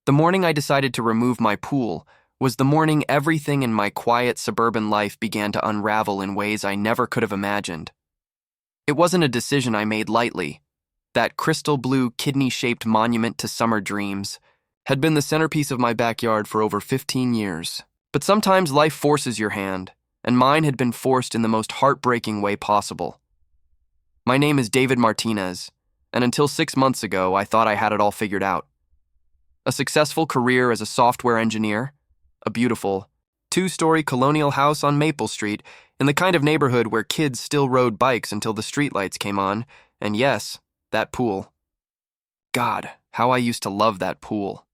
The morning I decided to remove my pool was the morning everything in my quiet suburban life began to unravel in ways I never could have imagined. It wasn't a decision I made lightly. That crystal blue, kidney-shaped monument to summer dreams had been the centerpiece of my backyard for over 15 years. But sometimes life forces your hand, and mine had been forced in the most heartbreaking way possible. My name is David Martinez, and until 6 months ago, I thought I had it all figured out. A successful career as a software engineer, a beautiful, 2-story colonial house on Maple Street in the kind of neighborhood where kids still rode bikes until the streetlights came on, and yes, that pool. God, how I used to love that pool.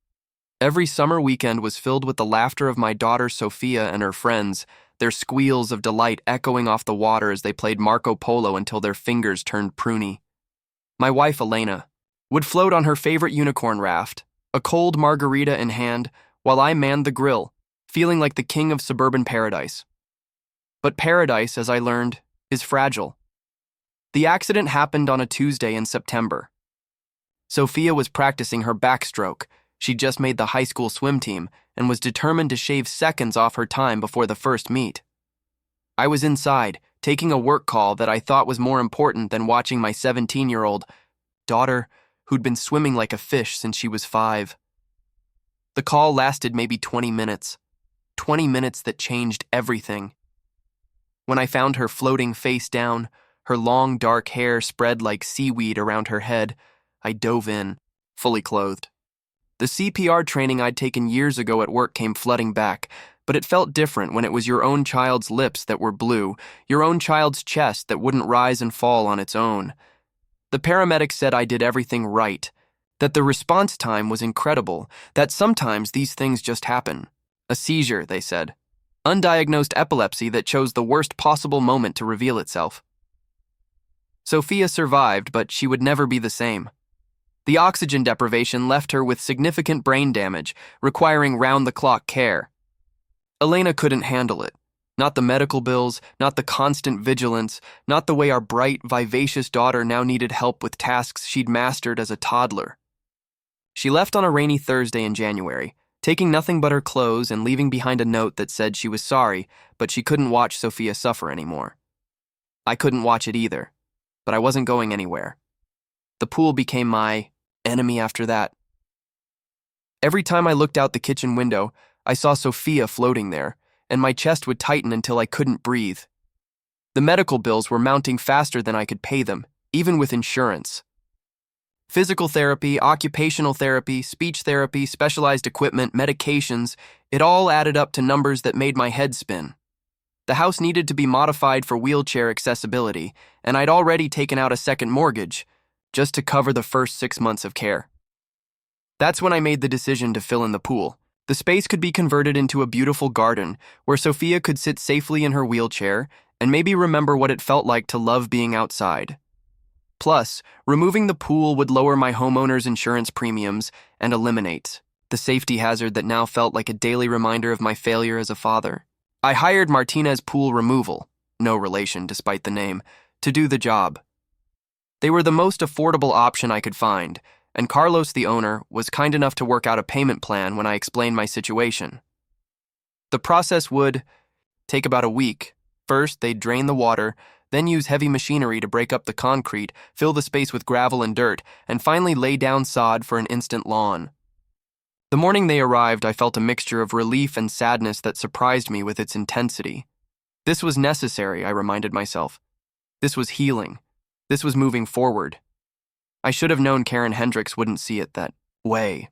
Every summer weekend was filled with the laughter of my daughter Sophia and her friends, their squeals of delight echoing off the water as they played Marco Polo until their fingers turned pruny. My wife, Elena, would float on her favorite unicorn raft, a cold margarita in hand, while I manned the grill, feeling like the king of suburban paradise. But paradise, as I learned, is fragile. The accident happened on a Tuesday in September. Sophia was practicing her backstroke. She'd just made the high school swim team and was determined to shave seconds off her time before the first meet. I was inside, taking a work call that I thought was more important than watching my 17-year-old daughter, who'd been swimming like a fish since she was 5. The call lasted maybe 20 minutes. 20 minutes that changed everything. When I found her floating face down, her long dark hair spread like seaweed around her head, I dove in, fully clothed. The CPR training I'd taken years ago at work came flooding back, but it felt different when it was your own child's lips that were blue, your own child's chest that wouldn't rise and fall on its own. The paramedics said I did everything right, that the response time was incredible, that sometimes these things just happen. A seizure, they said. Undiagnosed epilepsy that chose the worst possible moment to reveal itself. Sophia survived, but she would never be the same. The oxygen deprivation left her with significant brain damage, requiring round-the-clock care. Elena couldn't handle it. Not the medical bills, not the constant vigilance, not the way our bright, vivacious daughter now needed help with tasks she'd mastered as a toddler. She left on a rainy Thursday in January, taking nothing but her clothes and leaving behind a note that said she was sorry, but she couldn't watch Sophia suffer anymore. I couldn't watch it either, but I wasn't going anywhere. The pool became my enemy after that. Every time I looked out the kitchen window, I saw Sophia floating there, and my chest would tighten until I couldn't breathe. The medical bills were mounting faster than I could pay them, even with insurance. Physical therapy, occupational therapy, speech therapy, specialized equipment, medications, it all added up to numbers that made my head spin. The house needed to be modified for wheelchair accessibility, and I'd already taken out a second mortgage, just to cover the first 6 months of care. That's when I made the decision to fill in the pool. The space could be converted into a beautiful garden where Sophia could sit safely in her wheelchair and maybe remember what it felt like to love being outside. Plus, removing the pool would lower my homeowner's insurance premiums and eliminate the safety hazard that now felt like a daily reminder of my failure as a father. I hired Martinez Pool Removal, no relation despite the name, to do the job. They were the most affordable option I could find, and Carlos, the owner, was kind enough to work out a payment plan when I explained my situation. The process would take about a week. First, they'd drain the water, then use heavy machinery to break up the concrete, fill the space with gravel and dirt, and finally lay down sod for an instant lawn. The morning they arrived, I felt a mixture of relief and sadness that surprised me with its intensity. This was necessary, I reminded myself. This was healing. This was moving forward. I should have known Karen Hendricks wouldn't see it that way.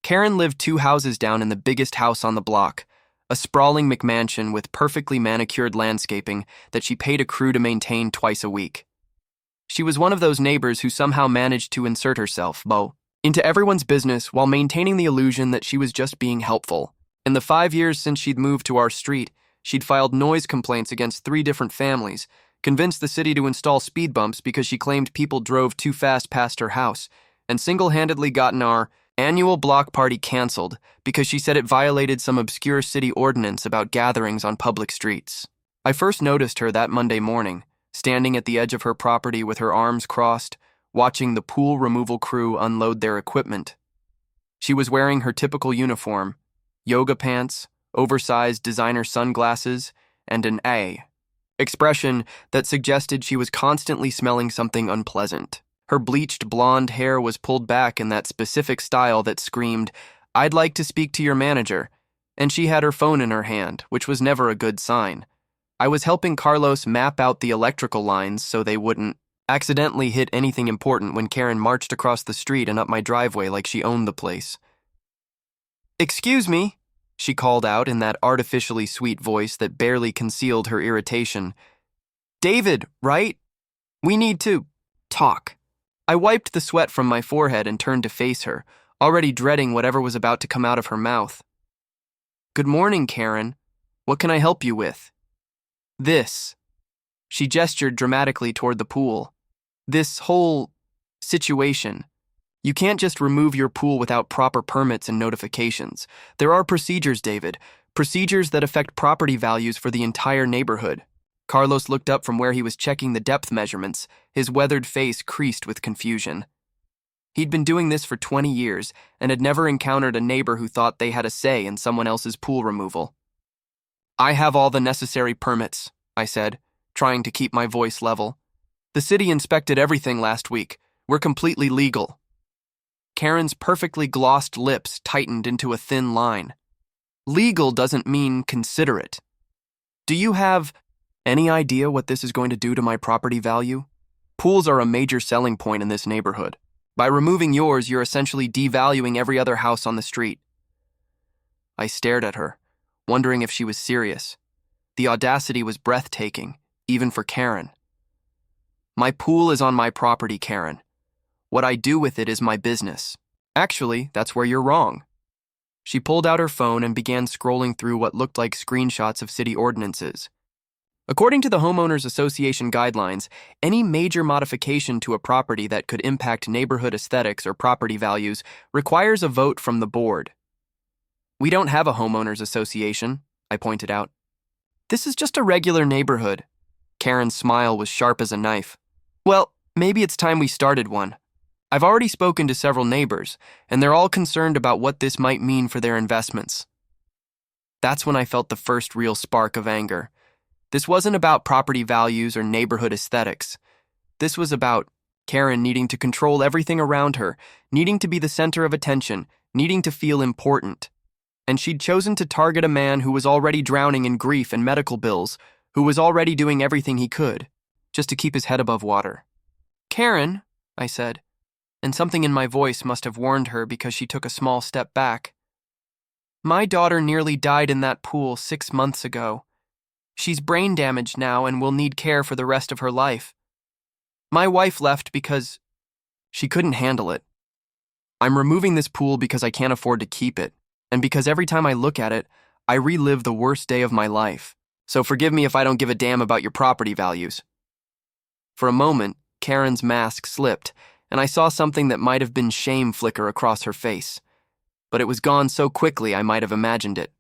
Karen lived 2 houses down in the biggest house on the block, a sprawling McMansion with perfectly manicured landscaping that she paid a crew to maintain twice a week. She was one of those neighbors who somehow managed to insert herself, into everyone's business while maintaining the illusion that she was just being helpful. In the 5 years since she'd moved to our street, she'd filed noise complaints against 3 different families, convinced the city to install speed bumps because she claimed people drove too fast past her house, and single-handedly gotten our annual block party canceled because she said it violated some obscure city ordinance about gatherings on public streets. I first noticed her that Monday morning, standing at the edge of her property with her arms crossed, watching the pool removal crew unload their equipment. She was wearing her typical uniform: yoga pants, oversized designer sunglasses, and an A expression that suggested she was constantly smelling something unpleasant. Her bleached blonde hair was pulled back in that specific style that screamed, "I'd like to speak to your manager," and she had her phone in her hand, which was never a good sign. I was helping Carlos map out the electrical lines so they wouldn't accidentally hit anything important when Karen marched across the street and up my driveway like she owned the place. "Excuse me," she called out in that artificially sweet voice that barely concealed her irritation. "David, right? We need to talk." I wiped the sweat from my forehead and turned to face her, already dreading whatever was about to come out of her mouth. "Good morning, Karen. What can I help you with?" "This." She gestured dramatically toward the pool. "This whole situation. You can't just remove your pool without proper permits and notifications. There are procedures, David. Procedures that affect property values for the entire neighborhood." Carlos looked up from where he was checking the depth measurements, his weathered face creased with confusion. He'd been doing this for 20 years and had never encountered a neighbor who thought they had a say in someone else's pool removal. "I have all the necessary permits," I said, trying to keep my voice level. "The city inspected everything last week. We're completely legal." Karen's perfectly glossed lips tightened into a thin line. "Legal doesn't mean considerate. Do you have any idea what this is going to do to my property value? Pools are a major selling point in this neighborhood. By removing yours, you're essentially devaluing every other house on the street." I stared at her, wondering if she was serious. The audacity was breathtaking, even for Karen. "My pool is on my property, Karen. What I do with it is my business." "Actually, that's where you're wrong." She pulled out her phone and began scrolling through what looked like screenshots of city ordinances. According to the Homeowners Association guidelines, any major modification to a property that could impact neighborhood aesthetics or property values requires a vote from the board. "We don't have a homeowners association," I pointed out. "This is just a regular neighborhood." Karen's smile was sharp as a knife. "Well, maybe it's time we started one. I've already spoken to several neighbors, and they're all concerned about what this might mean for their investments." That's when I felt the first real spark of anger. This wasn't about property values or neighborhood aesthetics. This was about Karen needing to control everything around her, needing to be the center of attention, needing to feel important. And she'd chosen to target a man who was already drowning in grief and medical bills, who was already doing everything he could, just to keep his head above water. "Karen," I said, and something in my voice must have warned her because she took a small step back. "My daughter nearly died in that pool 6 months ago. She's brain damaged now and will need care for the rest of her life. My wife left because she couldn't handle it. I'm removing this pool because I can't afford to keep it, and because every time I look at it, I relive the worst day of my life. So forgive me if I don't give a damn about your property values." For a moment, Karen's mask slipped, and I saw something that might have been shame flicker across her face. But it was gone so quickly I might have imagined it.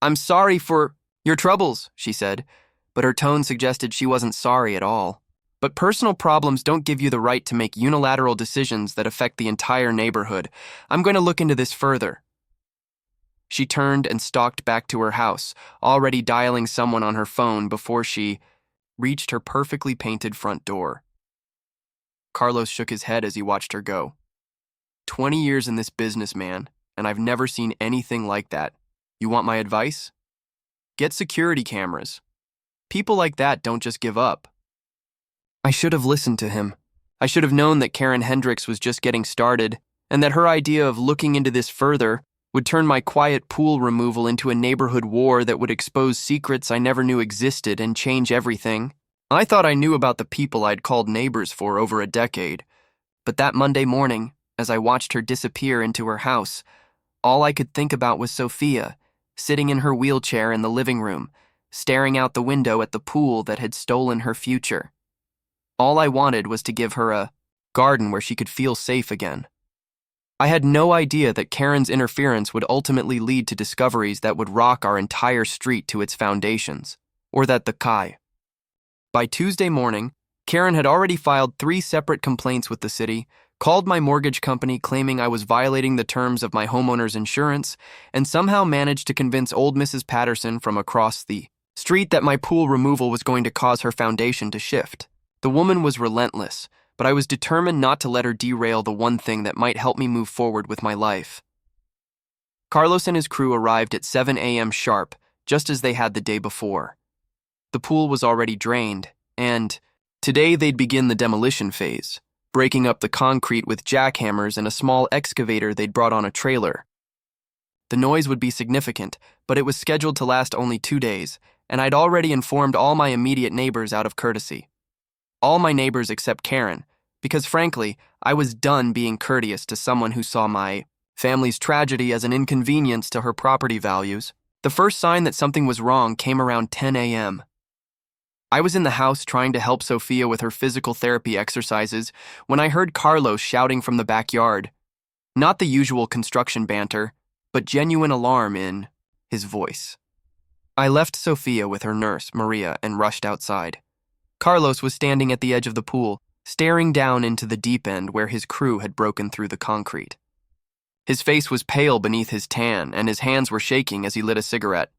"I'm sorry for your troubles," she said, but her tone suggested she wasn't sorry at all. "But personal problems don't give you the right to make unilateral decisions that affect the entire neighborhood. I'm going to look into this further." She turned and stalked back to her house, already dialing someone on her phone before she reached her perfectly painted front door. Carlos shook his head as he watched her go. 20 years in this business, man, and I've never seen anything like that. You want my advice? Get security cameras. People like that don't just give up. I should have listened to him. I should have known that Karen Hendricks was just getting started, and that her idea of looking into this further would turn my quiet pool removal into a neighborhood war that would expose secrets I never knew existed and change everything. I thought I knew about the people I'd called neighbors for over a decade, but that Monday morning, as I watched her disappear into her house, all I could think about was Sophia, sitting in her wheelchair in the living room, staring out the window at the pool that had stolen her future. All I wanted was to give her a garden where she could feel safe again. I had no idea that Karen's interference would ultimately lead to discoveries that would rock our entire street to its foundations, or that the Kai. By Tuesday morning, Karen had already filed 3 separate complaints with the city, called my mortgage company claiming I was violating the terms of my homeowner's insurance, and somehow managed to convince old Mrs. Patterson from across the street that my pool removal was going to cause her foundation to shift. The woman was relentless, but I was determined not to let her derail the one thing that might help me move forward with my life. Carlos and his crew arrived at 7 a.m. sharp, just as they had the day before. The pool was already drained, and today they'd begin the demolition phase, breaking up the concrete with jackhammers and a small excavator they'd brought on a trailer. The noise would be significant, but it was scheduled to last only 2 days, and I'd already informed all my immediate neighbors out of courtesy. All my neighbors except Karen, because frankly, I was done being courteous to someone who saw my family's tragedy as an inconvenience to her property values. The first sign that something was wrong came around 10 a.m. I was in the house trying to help Sophia with her physical therapy exercises when I heard Carlos shouting from the backyard. Not the usual construction banter, but genuine alarm in his voice. I left Sophia with her nurse, Maria, and rushed outside. Carlos was standing at the edge of the pool, staring down into the deep end where his crew had broken through the concrete. His face was pale beneath his tan, and his hands were shaking as he lit a cigarette.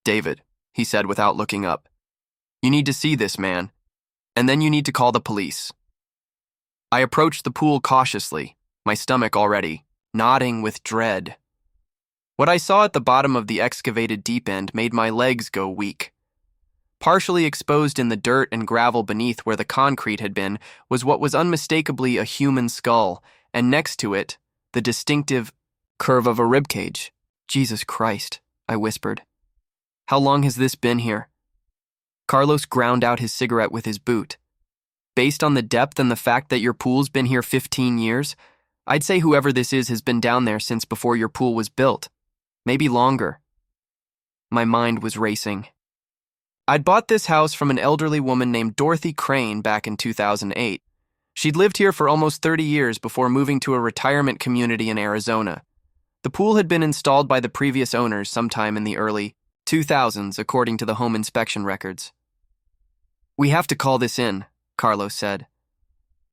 "David," he said without looking up, "you need to see this man, and then you need to call the police." I approached the pool cautiously, my stomach already nodding with dread. What I saw at the bottom of the excavated deep end made my legs go weak. Partially exposed in the dirt and gravel beneath where the concrete had been was what was unmistakably a human skull, and next to it, the distinctive curve of a ribcage. "Jesus Christ," I whispered. "How long has this been here?" Carlos ground out his cigarette with his boot. "Based on the depth and the fact that your pool's been here 15 years, I'd say whoever this is has been down there since before your pool was built. Maybe longer." My mind was racing. I'd bought this house from an elderly woman named Dorothy Crane back in 2008. She'd lived here for almost 30 years before moving to a retirement community in Arizona. The pool had been installed by the previous owners sometime in the early 2000s, according to the home inspection records. "We have to call this in," Carlos said.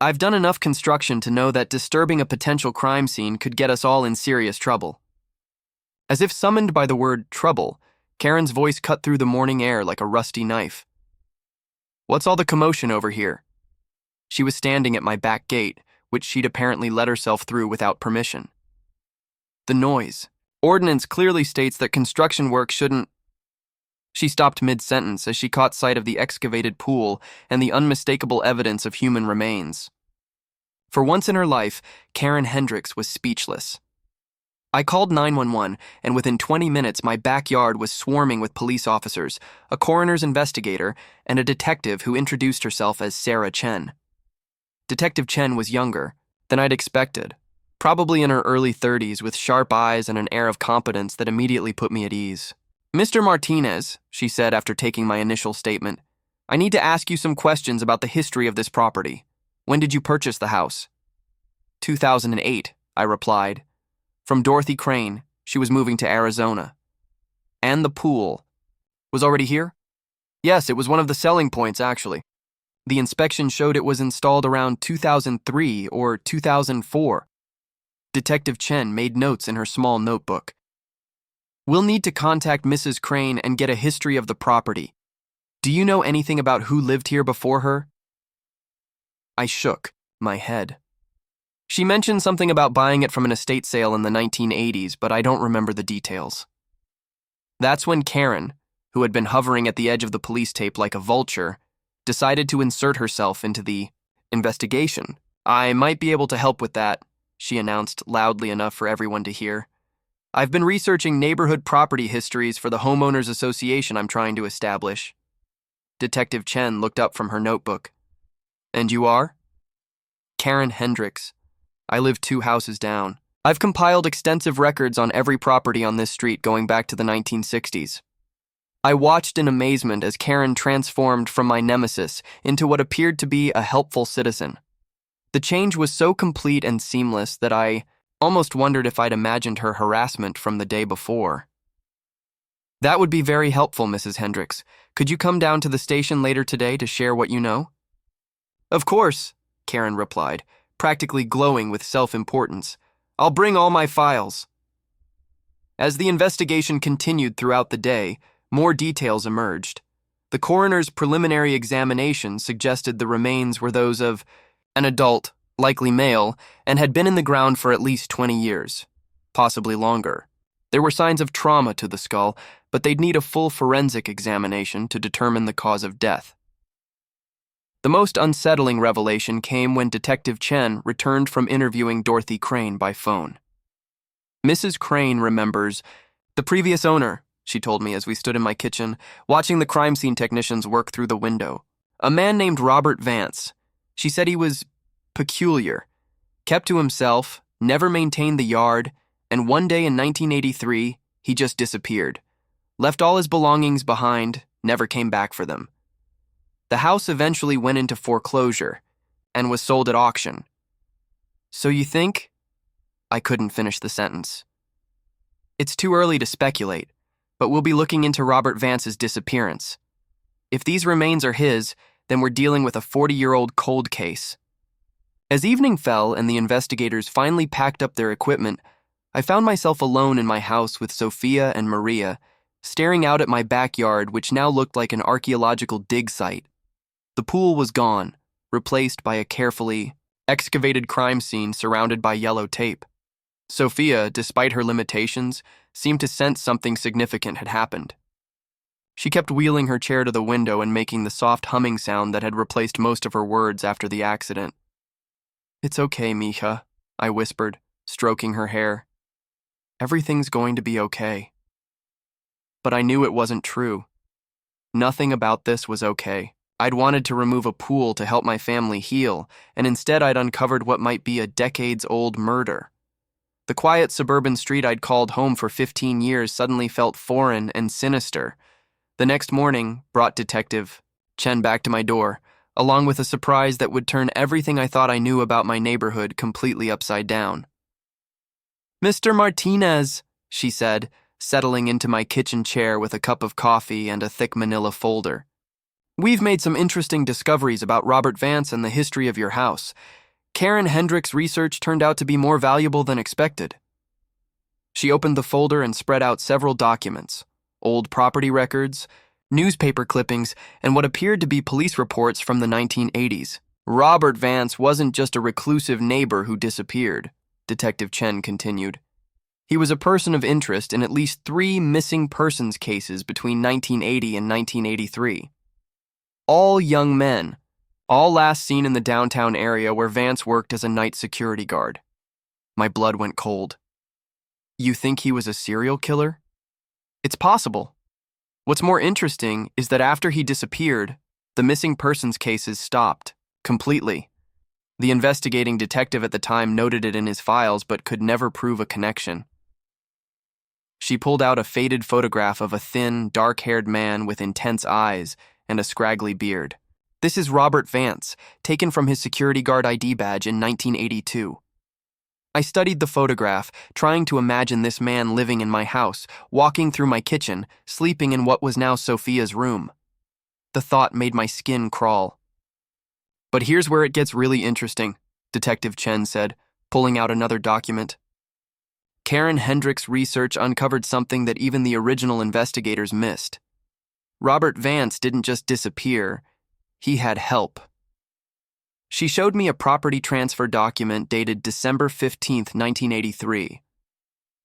"I've done enough construction to know that disturbing a potential crime scene could get us all in serious trouble." As if summoned by the word trouble, Karen's voice cut through the morning air like a rusty knife. "What's all the commotion over here?" She was standing at my back gate, which she'd apparently let herself through without permission. "The noise. Ordinance clearly states that construction work shouldn't..." She stopped mid-sentence as she caught sight of the excavated pool and the unmistakable evidence of human remains. For once in her life, Karen Hendricks was speechless. I called 911, and within 20 minutes my backyard was swarming with police officers, a coroner's investigator, and a detective who introduced herself as Sarah Chen. Detective Chen was younger than I'd expected, probably in her early 30s with sharp eyes and an air of competence that immediately put me at ease. "Mr. Martinez," she said after taking my initial statement, "I need to ask you some questions about the history of this property. When did you purchase the house?" 2008, I replied. "From Dorothy Crane. She was moving to Arizona." "And the pool was already here?" "Yes, it was one of the selling points, actually. The inspection showed it was installed around 2003 or 2004. Detective Chen made notes in her small notebook. "We'll need to contact Mrs. Crane and get a history of the property. Do you know anything about who lived here before her?" I shook my head. "She mentioned something about buying it from an estate sale in the 1980s, but I don't remember the details." That's when Karen, who had been hovering at the edge of the police tape like a vulture, decided to insert herself into the investigation. "I might be able to help with that," she announced loudly enough for everyone to hear. "I've been researching neighborhood property histories for the homeowners association I'm trying to establish." Detective Chen looked up from her notebook. "And you are?" "Karen Hendricks. I live 2 houses down. I've compiled extensive records on every property on this street going back to the 1960s. I watched in amazement as Karen transformed from my nemesis into what appeared to be a helpful citizen. The change was so complete and seamless that I almost wondered if I'd imagined her harassment from the day before. "That would be very helpful, Mrs. Hendricks. Could you come down to the station later today to share what you know?" "Of course," Karen replied, practically glowing with self-importance. "I'll bring all my files." As the investigation continued throughout the day, more details emerged. The coroner's preliminary examination suggested the remains were those of an adult, likely male, and had been in the ground for at least 20 years, possibly longer. There were signs of trauma to the skull, but they'd need a full forensic examination to determine the cause of death. The most unsettling revelation came when Detective Chen returned from interviewing Dorothy Crane by phone. Mrs. Crane remembers the previous owner, she told me as we stood in my kitchen, watching the crime scene technicians work through the window. A man named Robert Vance. She said he was peculiar, kept to himself, never maintained the yard, and one day in 1983, he just disappeared. Left all his belongings behind, never came back for them. The house eventually went into foreclosure and was sold at auction. So you think? I couldn't finish the sentence. It's too early to speculate, but we'll be looking into Robert Vance's disappearance. If these remains are his, then we're dealing with a 40-year-old cold case. As evening fell and the investigators finally packed up their equipment, I found myself alone in my house with Sophia and Maria, staring out at my backyard, which now looked like an archaeological dig site. The pool was gone, replaced by a carefully excavated crime scene surrounded by yellow tape. Sophia, despite her limitations, seemed to sense something significant had happened. She kept wheeling her chair to the window and making the soft humming sound that had replaced most of her words after the accident. "It's okay, Mija," I whispered, stroking her hair. "Everything's going to be okay." But I knew it wasn't true. Nothing about this was okay. I'd wanted to remove a pool to help my family heal, and instead I'd uncovered what might be a decades-old murder. The quiet suburban street I'd called home for 15 years suddenly felt foreign and sinister. The next morning brought Detective Chen back to my door, along with a surprise that would turn everything I thought I knew about my neighborhood completely upside down. "Mr. Martinez," she said, settling into my kitchen chair with a cup of coffee and a thick manila folder. "We've made some interesting discoveries about Robert Vance and the history of your house. Karen Hendricks' research turned out to be more valuable than expected." She opened the folder and spread out several documents, old property records, newspaper clippings, and what appeared to be police reports from the 1980s. "Robert Vance wasn't just a reclusive neighbor who disappeared," Detective Chen continued. "He was a person of interest in at least 3 missing persons cases between 1980 and 1983. All young men, all last seen in the downtown area where Vance worked as a night security guard." My blood went cold. "You think he was a serial killer?" "It's possible. What's more interesting is that after he disappeared, the missing persons cases stopped, completely. The investigating detective at the time noted it in his files but could never prove a connection." She pulled out a faded photograph of a thin, dark-haired man with intense eyes and a scraggly beard. "This is Robert Vance, taken from his security guard ID badge in 1982. I studied the photograph, trying to imagine this man living in my house, walking through my kitchen, sleeping in what was now Sophia's room. The thought made my skin crawl. "But here's where it gets really interesting," Detective Chen said, pulling out another document. "Karen Hendricks' research uncovered something that even the original investigators missed. Robert Vance didn't just disappear, he had help." She showed me a property transfer document dated December 15, 1983.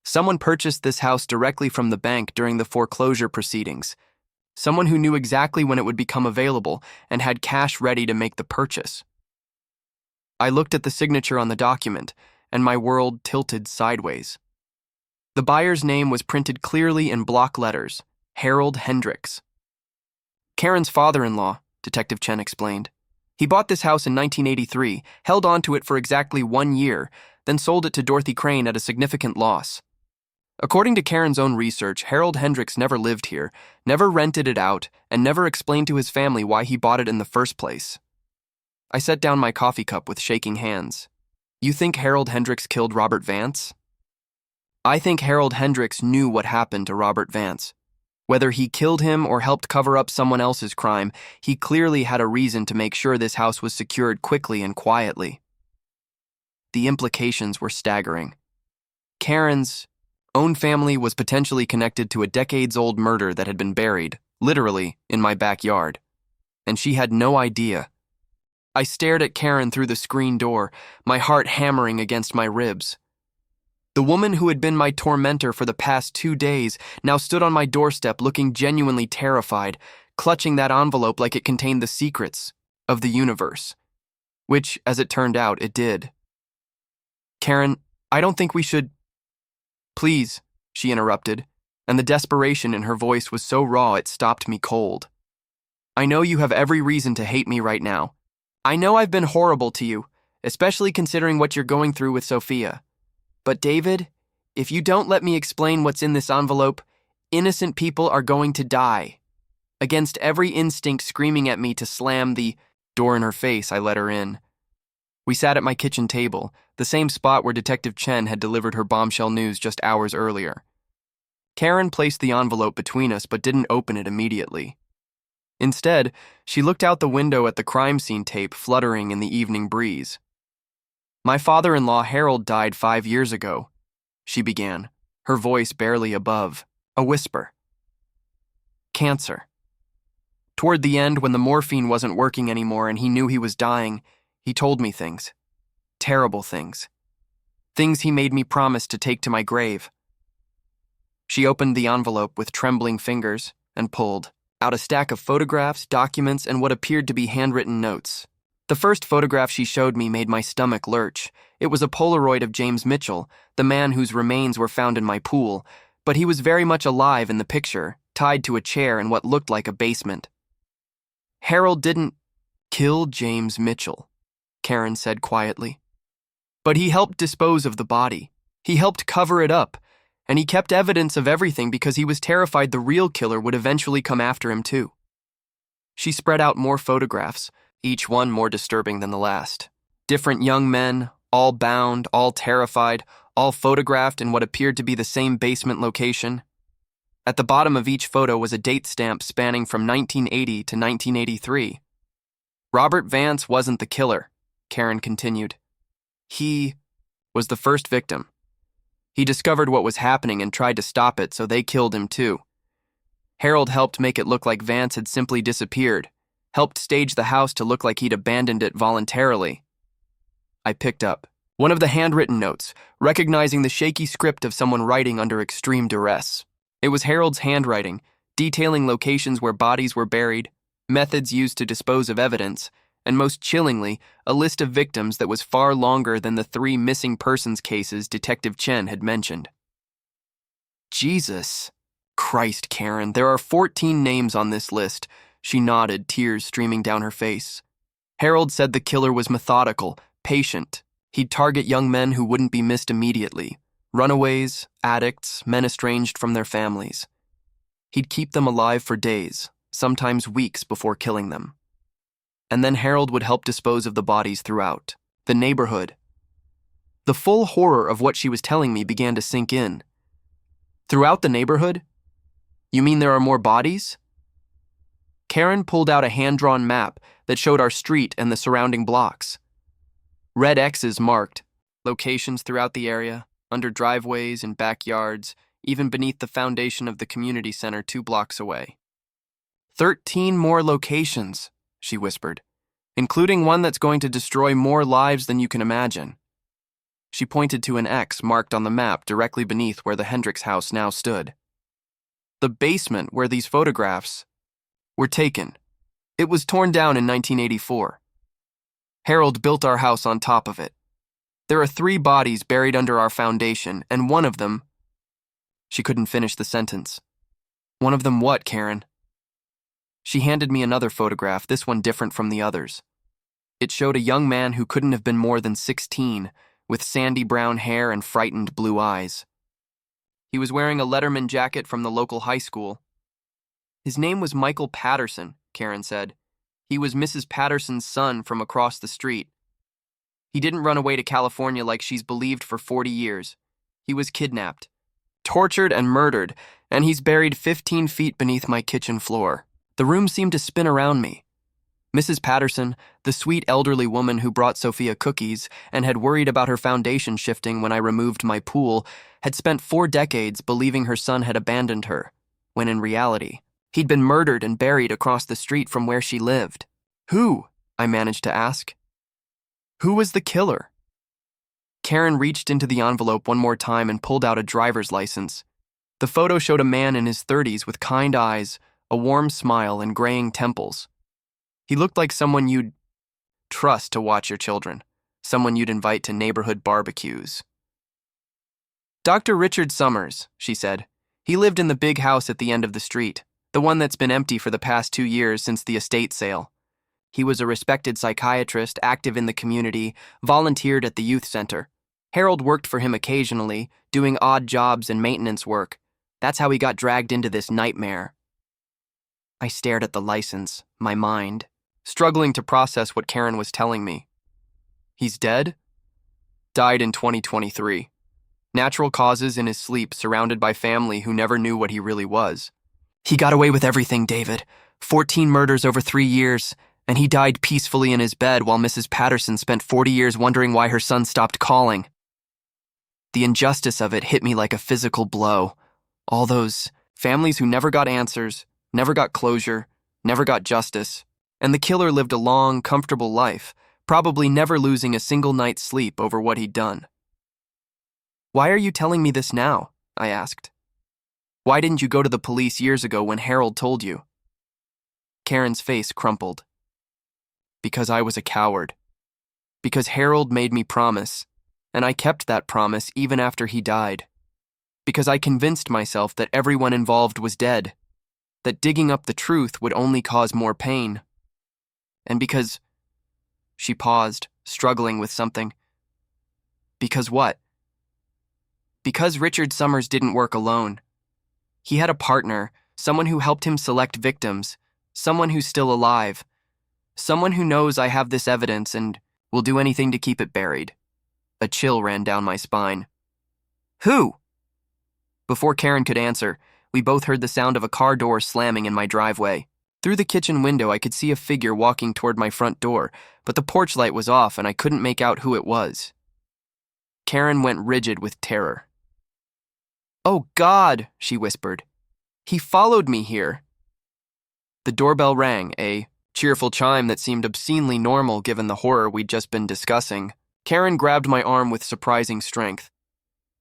Someone purchased this house directly from the bank during the foreclosure proceedings. Someone who knew exactly when it would become available and had cash ready to make the purchase. I looked at the signature on the document, and my world tilted sideways. The buyer's name was printed clearly in block letters, Harold Hendricks. "Karen's father-in-law," Detective Chen explained. "He bought this house in 1983, held on to it for exactly 1 year, then sold it to Dorothy Crane at a significant loss. According to Karen's own research, Harold Hendricks never lived here, never rented it out, and never explained to his family why he bought it in the first place." I set down my coffee cup with shaking hands. "You think Harold Hendricks killed Robert Vance?" "I think Harold Hendricks knew what happened to Robert Vance. Whether he killed him or helped cover up someone else's crime, he clearly had a reason to make sure this house was secured quickly and quietly." The implications were staggering. Karen's own family was potentially connected to a decades-old murder that had been buried, literally, in my backyard. And she had no idea. I stared at Karen through the screen door, my heart hammering against my ribs. The woman who had been my tormentor for the past 2 days now stood on my doorstep looking genuinely terrified, clutching that envelope like it contained the secrets of the universe. Which, as it turned out, it did. "Karen, I don't think we should—" "Please," she interrupted, and the desperation in her voice was so raw it stopped me cold. "I know you have every reason to hate me right now. I know I've been horrible to you, especially considering what you're going through with Sophia. But David, if you don't let me explain what's in this envelope, innocent people are going to die." Against every instinct screaming at me to slam the door in her face, I let her in. We sat at my kitchen table, the same spot where Detective Chen had delivered her bombshell news just hours earlier. Karen placed the envelope between us but didn't open it immediately. Instead, she looked out the window at the crime scene tape fluttering in the evening breeze. "My father-in-law Harold died 5 years ago," she began, her voice barely above a whisper. "Cancer. Toward the end, when the morphine wasn't working anymore and he knew he was dying, he told me things. Terrible things. Things he made me promise to take to my grave." She opened the envelope with trembling fingers and pulled out a stack of photographs, documents, and what appeared to be handwritten notes. The first photograph she showed me made my stomach lurch. It was a Polaroid of James Mitchell, the man whose remains were found in my pool, but he was very much alive in the picture, tied to a chair in what looked like a basement. "Harold didn't kill James Mitchell," Karen said quietly. "But he helped dispose of the body. He helped cover it up, and he kept evidence of everything because he was terrified the real killer would eventually come after him too." She spread out more photographs, each one more disturbing than the last. Different young men, all bound, all terrified, all photographed in what appeared to be the same basement location. At the bottom of each photo was a date stamp spanning from 1980 to 1983. "Robert Vance wasn't the killer," Karen continued. "He was the first victim. He discovered what was happening and tried to stop it, so they killed him too. Harold helped make it look like Vance had simply disappeared, helped stage the house to look like he'd abandoned it voluntarily." I picked up one of the handwritten notes, recognizing the shaky script of someone writing under extreme duress. It was Harold's handwriting, detailing locations where bodies were buried, methods used to dispose of evidence, and most chillingly, a list of victims that was far longer than the 3 missing persons cases Detective Chen had mentioned. "Jesus Christ, Karen, there are 14 names on this list," she nodded, tears streaming down her face. "Harold said the killer was methodical, patient. He'd target young men who wouldn't be missed immediately. Runaways, addicts, men estranged from their families. He'd keep them alive for days, sometimes weeks before killing them. And then Harold would help dispose of the bodies throughout the neighborhood." The full horror of what she was telling me began to sink in. "Throughout the neighborhood? You mean there are more bodies?" Karen pulled out a hand-drawn map that showed our street and the surrounding blocks. Red X's marked locations throughout the area, under driveways and backyards, even beneath the foundation of the community center 2 blocks away. 13 more locations," she whispered, "including one that's going to destroy more lives than you can imagine." She pointed to an X marked on the map directly beneath where the Hendricks house now stood. "The basement where these photographs were taken. It was torn down in 1984. Harold built our house on top of it. There are 3 bodies buried under our foundation, and one of them—" She couldn't finish the sentence. "One of them what, Karen?" She handed me another photograph, this one different from the others. It showed a young man who couldn't have been more than 16, with sandy brown hair and frightened blue eyes. He was wearing a Letterman jacket from the local high school. "His name was Michael Patterson," Karen said. "He was Mrs. Patterson's son from across the street. He didn't run away to California like she's believed for 40 years. He was kidnapped, tortured, and murdered, and he's buried 15 feet beneath my kitchen floor." The room seemed to spin around me. Mrs. Patterson, the sweet elderly woman who brought Sophia cookies and had worried about her foundation shifting when I removed my pool, had spent 4 decades believing her son had abandoned her, when in reality, he'd been murdered and buried across the street from where she lived. Who? I managed to ask. Who was the killer? Karen reached into the envelope one more time and pulled out a driver's license. The photo showed a man in his 30s with kind eyes, a warm smile, and graying temples. He looked like someone you'd trust to watch your children, someone you'd invite to neighborhood barbecues. Dr. Richard Summers, she said. He lived in the big house at the end of the street, the one that's been empty for the past 2 years since the estate sale. He was a respected psychiatrist, active in the community, volunteered at the youth center. Harold worked for him occasionally, doing odd jobs and maintenance work. That's how he got dragged into this nightmare. I stared at the license, my mind, struggling to process what Karen was telling me. He's dead? Died in 2023. Natural causes in his sleep, surrounded by family who never knew what he really was. He got away with everything, David. 14 murders over 3 years, and he died peacefully in his bed while Mrs. Patterson spent 40 years wondering why her son stopped calling. The injustice of it hit me like a physical blow. All those families who never got answers, never got closure, never got justice, and the killer lived a long, comfortable life, probably never losing a single night's sleep over what he'd done. Why are you telling me this now? I asked. Why didn't you go to the police years ago when Harold told you? Karen's face crumpled. Because I was a coward. Because Harold made me promise, and I kept that promise even after he died. Because I convinced myself that everyone involved was dead, that digging up the truth would only cause more pain. And because... She paused, struggling with something. Because what? Because Richard Summers didn't work alone. He had a partner, someone who helped him select victims, someone who's still alive, someone who knows I have this evidence and will do anything to keep it buried. A chill ran down my spine. Who? Before Karen could answer, we both heard the sound of a car door slamming in my driveway. Through the kitchen window, I could see a figure walking toward my front door, but the porch light was off and I couldn't make out who it was. Karen went rigid with terror. Oh God, she whispered. He followed me here. The doorbell rang, a cheerful chime that seemed obscenely normal given the horror we'd just been discussing. Karen grabbed my arm with surprising strength.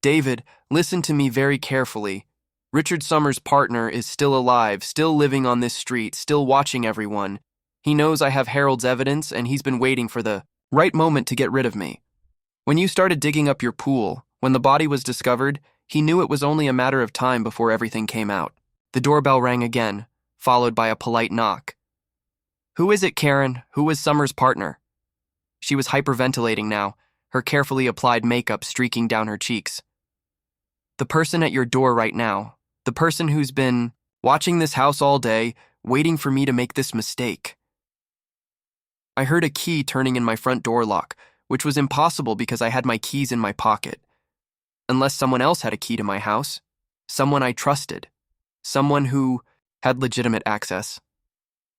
David, listen to me very carefully. Richard Summers' partner is still alive, still living on this street, still watching everyone. He knows I have Harold's evidence, and he's been waiting for the right moment to get rid of me. When you started digging up your pool, when the body was discovered, he knew it was only a matter of time before everything came out. The doorbell rang again, followed by a polite knock. Who is it, Karen? Who was Summers' partner? She was hyperventilating now, her carefully applied makeup streaking down her cheeks. The person at your door right now. The person who's been watching this house all day, waiting for me to make this mistake. I heard a key turning in my front door lock, which was impossible because I had my keys in my pocket. Unless someone else had a key to my house. Someone I trusted. Someone who had legitimate access.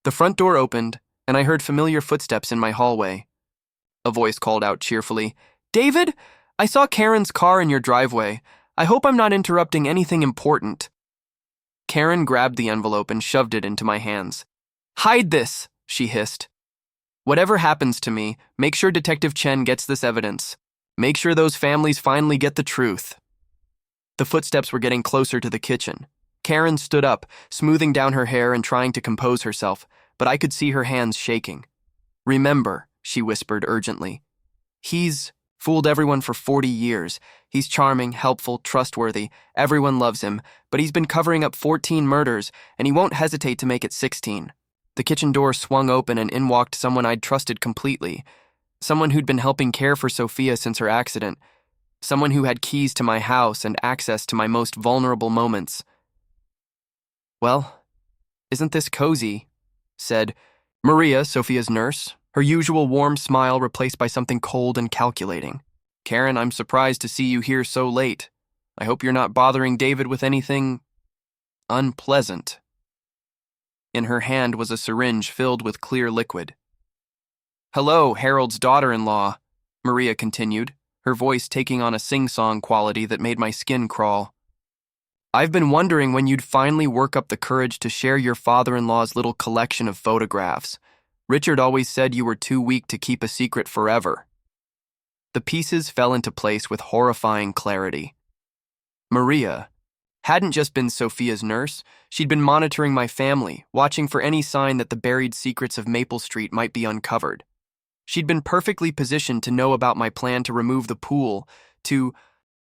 The front door opened, and I heard familiar footsteps in my hallway. A voice called out cheerfully, David, I saw Karen's car in your driveway. I hope I'm not interrupting anything important. Karen grabbed the envelope and shoved it into my hands. Hide this, she hissed. Whatever happens to me, make sure Detective Chen gets this evidence. Make sure those families finally get the truth. The footsteps were getting closer to the kitchen. Karen stood up, smoothing down her hair and trying to compose herself, but I could see her hands shaking. Remember, she whispered urgently. He's fooled everyone for 40 years. He's charming, helpful, trustworthy. Everyone loves him, but he's been covering up 14 murders, and he won't hesitate to make it 16. The kitchen door swung open and in walked someone I'd trusted completely. Someone who'd been helping care for Sophia since her accident. Someone who had keys to my house and access to my most vulnerable moments. Well, isn't this cozy? Said Maria, Sophia's nurse, her usual warm smile replaced by something cold and calculating. Karen, I'm surprised to see you here so late. I hope you're not bothering David with anything unpleasant. In her hand was a syringe filled with clear liquid. Hello, Harold's daughter-in-law, Maria continued, her voice taking on a sing-song quality that made my skin crawl. I've been wondering when you'd finally work up the courage to share your father-in-law's little collection of photographs. Richard always said you were too weak to keep a secret forever. The pieces fell into place with horrifying clarity. Maria hadn't just been Sophia's nurse, she'd been monitoring my family, watching for any sign that the buried secrets of Maple Street might be uncovered. She'd been perfectly positioned to know about my plan to remove the pool, to